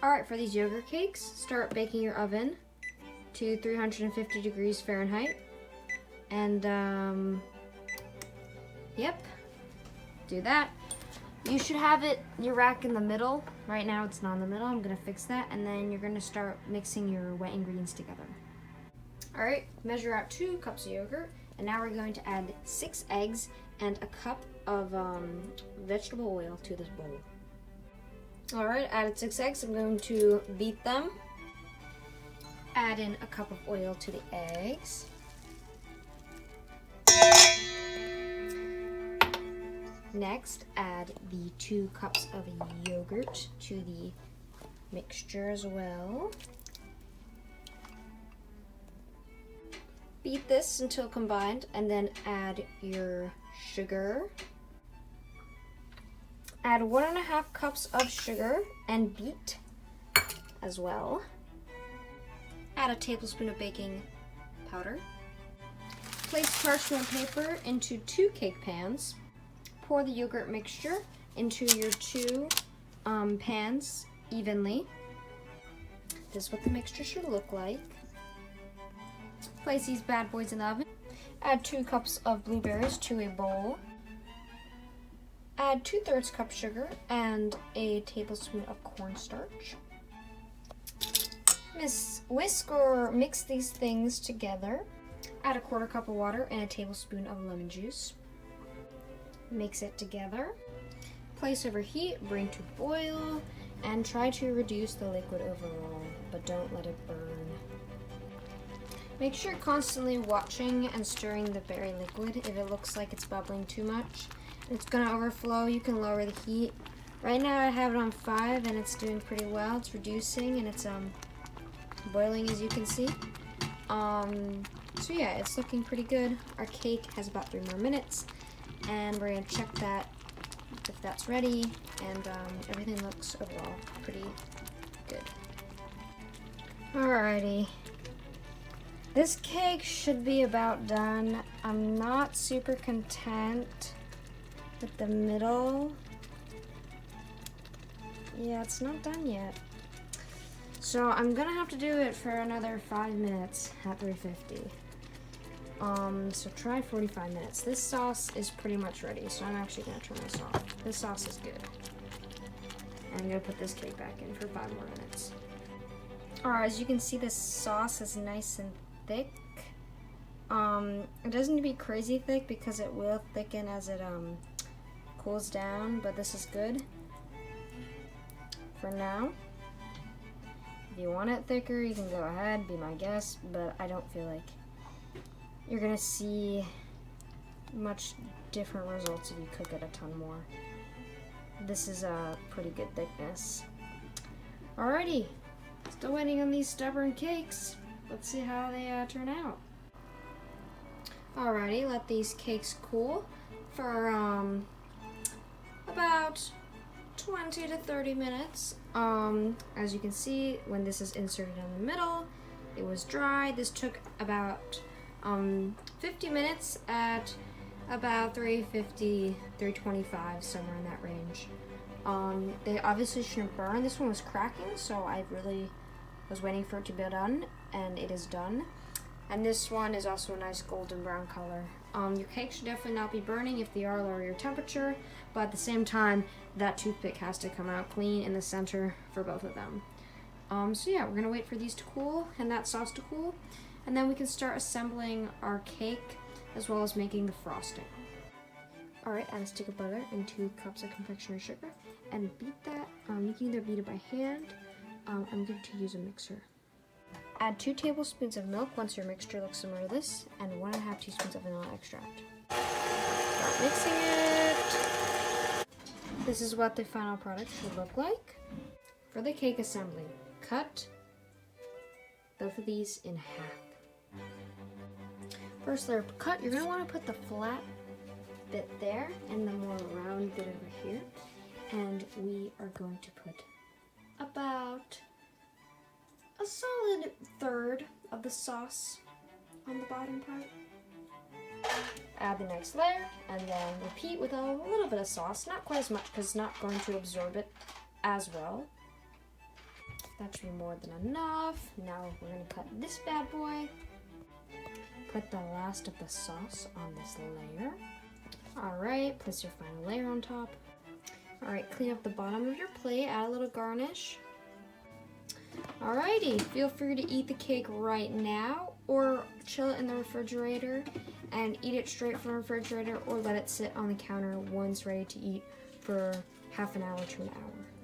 Alright, for these yogurt cakes, start baking your oven to 350 degrees Fahrenheit. And, yep, do that. You should have your rack in the middle. Right now it's not in the middle. I'm gonna fix that. And then you're gonna start mixing your wet ingredients together. Alright, measure out 2 cups of yogurt. And now we're going to add 6 eggs and a cup of vegetable oil to this bowl. Alright, added 6 eggs. I'm going to beat them. Add in a cup of oil to the eggs. Next, add the 2 cups of yogurt to the mixture as well. Beat this until combined, and then add your sugar. Add 1.5 cups of sugar and beat as well. Add a tablespoon of baking powder. Place parchment paper into 2 cake pans. Pour the yogurt mixture into your 2 pans evenly. This is what the mixture should look like. Place these bad boys in the oven. Add 2 cups of blueberries to a bowl. Add 2/3 cup sugar and a tablespoon of cornstarch. Whisk or mix these things together. Add a 1/4 cup of water and a tablespoon of lemon juice. Mix it together. Place over heat, bring to boil, and try to reduce the liquid overall, but don't let it burn. Make sure you're constantly watching and stirring the berry liquid. If it looks like it's bubbling too much, it's gonna overflow, you can lower the heat. Right now I have it on 5 and it's doing pretty well. It's reducing and it's boiling, as you can see. So yeah, it's looking pretty good. Our cake has about 3 more minutes, and we're gonna check that if that's ready, and everything looks overall pretty good. Alrighty. This cake should be about done. I'm not super content with the middle. Yeah, it's not done yet. So I'm gonna have to do it for another 5 minutes at 350. So try 45 minutes. This sauce is pretty much ready, so I'm actually gonna turn this off. This sauce is good. And I'm gonna put this cake back in for 5 more minutes. Alright, as you can see, this sauce is nice and thick. It doesn't need to be crazy thick because it will thicken as it cools down, but this is good for now. If you want it thicker, you can go ahead, be my guest, but I don't feel like you're gonna see much different results if you cook it a ton more. This is a pretty good thickness. Alrighty, still waiting on these stubborn cakes. Let's see how they turn out. Alrighty, let these cakes cool for about 20 to 30 minutes. As you can see, when this is inserted in the middle, it was dry. This took about 50 minutes at about 350, 325, somewhere in that range. They obviously shouldn't burn. This one was cracking, so I really was waiting for it to be done, and it is done. And this one is also a nice golden brown color. Your cake should definitely not be burning. If they are, lower your temperature, but at the same time, that toothpick has to come out clean in the center for both of them. So yeah, we're gonna wait for these to cool and that sauce to cool, and then we can start assembling our cake as well as making the frosting. Alright, add a stick of butter and 2 cups of confectioner's sugar and beat that. You can either beat it by hand. I'm going to use a mixer. Add 2 tablespoons of milk once your mixture looks similar to this, and 1.5 teaspoons of vanilla extract. Start mixing it. This is what the final product should look like. For the cake assembly, cut both of these in half. First layer cut, you're going to want to put the flat bit there and the more round bit over here. And we are going to put about a solid 1/3 of the sauce on the bottom part. Add the next layer and then repeat with a little bit of sauce, not quite as much because it's not going to absorb it as well. That should be more than enough. Now we're gonna cut this bad boy. Put the last of the sauce on this layer. All right, place your final layer on top. All right, clean up the bottom of your plate, add a little garnish. Alrighty, feel free to eat the cake right now or chill it in the refrigerator and eat it straight from the refrigerator or let it sit on the counter once ready to eat for half an hour to an hour.